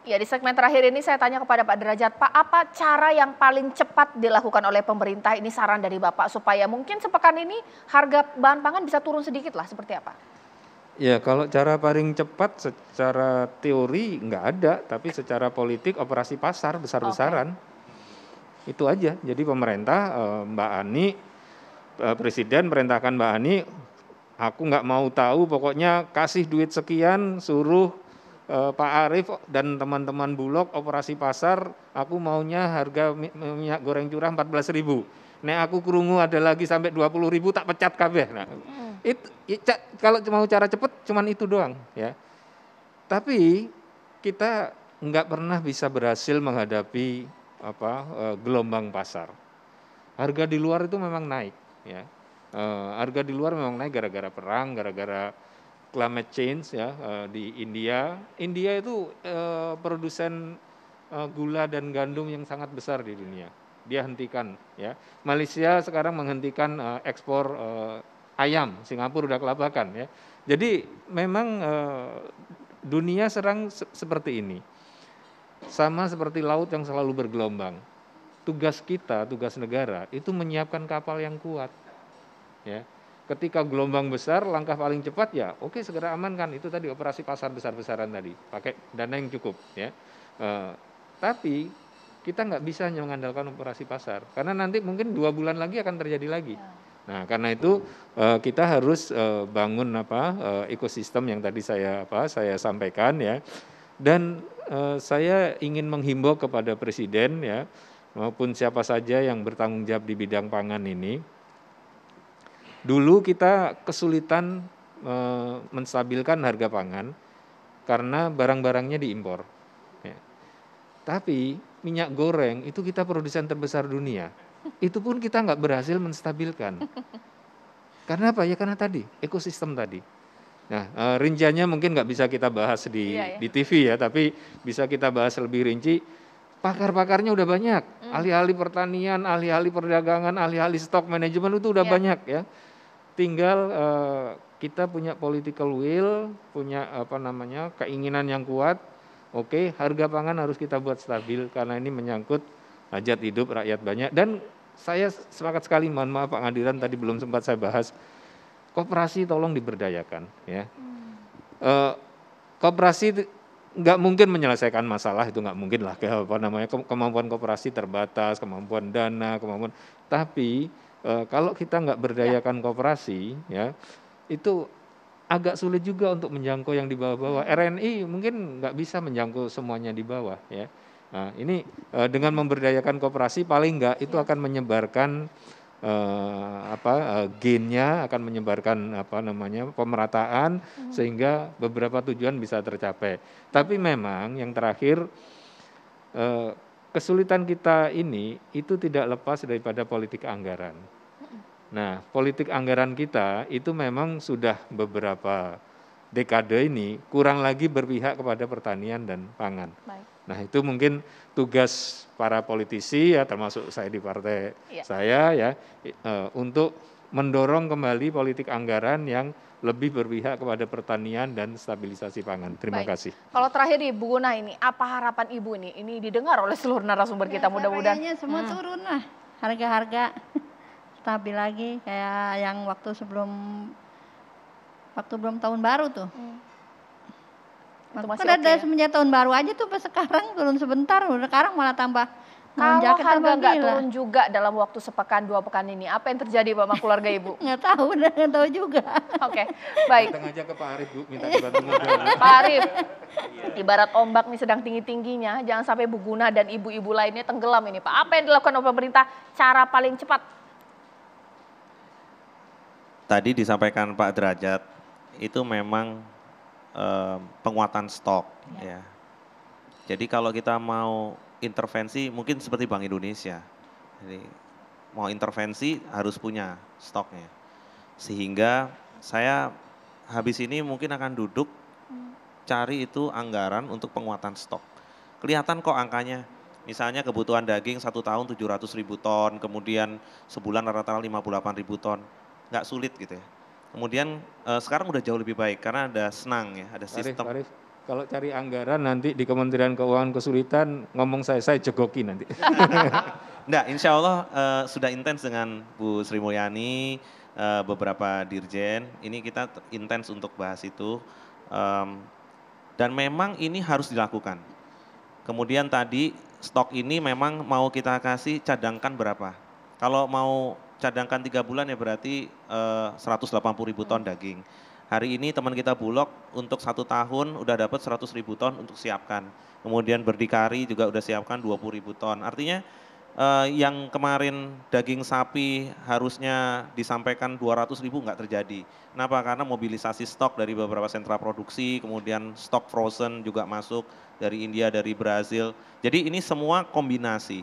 Ya, di segmen terakhir ini saya tanya kepada Pak Derajat, Pak, apa cara yang paling cepat dilakukan oleh pemerintah? Ini saran dari Bapak supaya mungkin sepekan ini harga bahan pangan bisa turun sedikit lah, seperti apa? Ya, kalau cara paling cepat secara teori nggak ada, tapi secara politik operasi pasar Oke. besar-besaran. Itu aja. Jadi pemerintah, Mbak Ani, Presiden perintahkan Mbak Ani, aku nggak mau tahu, pokoknya kasih duit sekian, suruh Pak Arief dan teman-teman Bulog operasi pasar, aku maunya harga minyak goreng curah 14.000. Nek aku krungu ada lagi sampai 20.000 tak pecat kabeh. Nah, itu kalau mau cara cepet cuman itu doang ya. Tapi kita nggak pernah bisa berhasil menghadapi gelombang pasar. Harga di luar itu memang naik ya. Harga di luar memang naik gara-gara perang, gara-gara climate change ya, di India. India itu produsen gula dan gandum yang sangat besar di dunia. Dia hentikan ya. Malaysia sekarang menghentikan ekspor ayam, Singapura udah kelabakan ya. Jadi memang dunia serang seperti ini. Sama seperti laut yang selalu bergelombang. Tugas kita, tugas negara itu menyiapkan kapal yang kuat. Ya. Ketika gelombang besar, langkah paling cepat ya, oke segera amankan. Itu tadi operasi pasar besar-besaran tadi, pakai dana yang cukup. Ya. Tapi kita nggak bisa hanya mengandalkan operasi pasar, karena nanti mungkin 2 bulan lagi akan terjadi lagi. Nah, karena itu kita harus bangun ekosistem yang tadi saya sampaikan ya. Dan saya ingin menghimbau kepada Presiden ya, maupun siapa saja yang bertanggung jawab di bidang pangan ini. Dulu kita kesulitan menstabilkan harga pangan karena barang-barangnya diimpor. Ya. Tapi minyak goreng itu kita produsen terbesar dunia. Itu pun kita nggak berhasil menstabilkan. Karena apa? Ya karena tadi, ekosistem tadi. Nah, rinciannya mungkin nggak bisa kita bahas di TV ya, tapi bisa kita bahas lebih rinci. Pakar-pakarnya udah banyak, ahli-ahli pertanian, ahli-ahli perdagangan, ahli-ahli stok manajemen itu udah banyak ya. Tinggal kita punya political will, punya keinginan yang kuat. Oke, harga pangan harus kita buat stabil karena ini menyangkut hajat hidup rakyat banyak. Dan saya sepakat sekali, mohon maaf Pak Ngadiran tadi belum sempat saya bahas. Koperasi tolong diberdayakan ya. Koperasi nggak mungkin menyelesaikan masalah, itu nggak mungkin lah, kemampuan koperasi terbatas, kemampuan dana, tapi kalau kita nggak berdayakan koperasi ya, itu agak sulit juga untuk menjangkau yang di bawah-bawah. RNI mungkin nggak bisa menjangkau semuanya di bawah ya. Nah, ini dengan memberdayakan koperasi paling nggak itu akan menyebarkan gainnya, akan menyebarkan pemerataan sehingga beberapa tujuan bisa tercapai. Tapi memang yang terakhir kesulitan kita ini itu tidak lepas daripada politik anggaran. Nah, politik anggaran kita itu memang sudah beberapa dekade ini kurang lagi berpihak kepada pertanian dan pangan. Nah, itu mungkin tugas para politisi ya, termasuk saya di partai saya ya, untuk mendorong kembali politik anggaran yang lebih berpihak kepada pertanian dan stabilisasi pangan. Terima kasih. Kalau terakhir Ibu Guna ini, apa harapan Ibu nih? Ini didengar oleh seluruh narasumber kita, mudah-mudahan. Kayaknya semua turun lah, harga-harga stabil lagi kayak yang waktu belum tahun baru tuh. Udah semenjak tahun baru aja tuh, sekarang turun sebentar, sekarang malah tambah. Kalau harga nggak turun juga dalam waktu sepekan 2 pekan ini, apa yang terjadi Pak sama keluarga Ibu? Nggak tahu juga. Oke, baik. Datang aja ke Pak Arief Bu, minta dibantu. Pak Arief, ibarat ombak nih sedang tinggi-tingginya, jangan sampai Bu Guna dan ibu-ibu lainnya tenggelam ini Pak. Apa yang dilakukan oleh pemerintah cara paling cepat? Tadi disampaikan Pak Derajat, itu memang penguatan stok ya. Jadi kalau kita mau intervensi mungkin seperti Bank Indonesia. Jadi mau intervensi harus punya stoknya. Sehingga saya habis ini mungkin akan duduk cari itu anggaran untuk penguatan stok. Kelihatan kok angkanya. Misalnya kebutuhan daging 1 tahun 700.000 ton, kemudian sebulan rata-rata 58.000 ton. Nggak sulit gitu ya. Kemudian sekarang udah jauh lebih baik karena ada SNANG ya, ada sistem. Arif, Kalau cari anggaran nanti di Kementerian Keuangan kesulitan, ngomong saya jegoki nanti. Enggak, insya Allah sudah intens dengan Bu Sri Mulyani, beberapa dirjen, ini kita intens untuk bahas itu. Dan memang ini harus dilakukan. Kemudian tadi stok ini memang mau kita kasih cadangkan berapa. Kalau mau cadangkan 3 bulan ya berarti 180.000 ton daging. Hari ini teman kita Bulog untuk 1 tahun udah dapat 100.000 ton untuk siapkan. Kemudian berdikari juga udah siapkan 20.000 ton. Artinya yang kemarin daging sapi harusnya disampaikan 200.000 nggak terjadi. Kenapa? Karena mobilisasi stok dari beberapa sentra produksi, kemudian stok frozen juga masuk dari India, dari Brazil. Jadi ini semua kombinasi.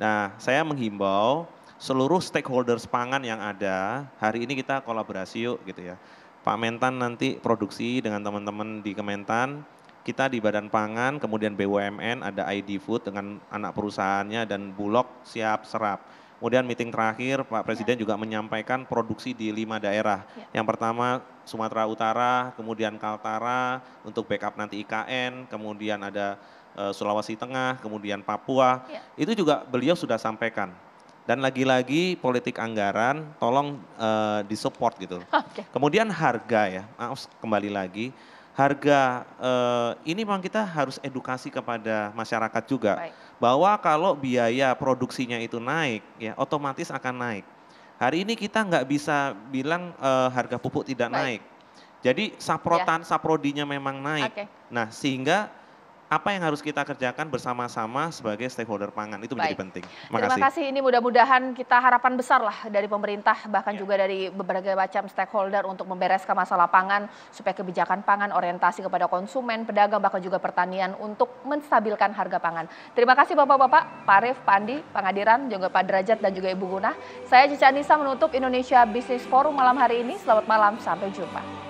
Nah, saya menghimbau seluruh stakeholders pangan yang ada, hari ini kita kolaborasi yuk gitu ya. Pak Mentan nanti produksi dengan teman-teman di Kementan, kita di Badan Pangan, kemudian BUMN, ada ID Food dengan anak perusahaannya dan Bulog siap serap. Kemudian meeting terakhir Pak Presiden juga menyampaikan produksi di 5 daerah. Yang pertama Sumatera Utara, kemudian Kaltara untuk backup nanti IKN, kemudian ada Sulawesi Tengah, kemudian Papua. Itu juga beliau sudah sampaikan. Dan lagi-lagi politik anggaran tolong disupport gitu. Kemudian harga ya, maaf kembali lagi, harga ini memang kita harus edukasi kepada masyarakat juga. Bahwa kalau biaya produksinya itu naik ya otomatis akan naik. Hari ini kita nggak bisa bilang harga pupuk tidak naik. Jadi saprotan, saprodinya memang naik. Nah sehingga apa yang harus kita kerjakan bersama-sama sebagai stakeholder pangan itu menjadi penting. Terima kasih. Ini mudah-mudahan kita harapan besar lah dari pemerintah bahkan juga dari berbagai macam stakeholder untuk membereskan masalah pangan supaya kebijakan pangan orientasi kepada konsumen, pedagang bahkan juga pertanian untuk menstabilkan harga pangan. Terima kasih Bapak-bapak, Pak Arief, Pak Andi, Pak Ngadiran, juga Pak Derajat dan juga Ibu Gunah. Saya Cica Nisa menutup Indonesia Business Forum malam hari ini. Selamat malam, sampai jumpa.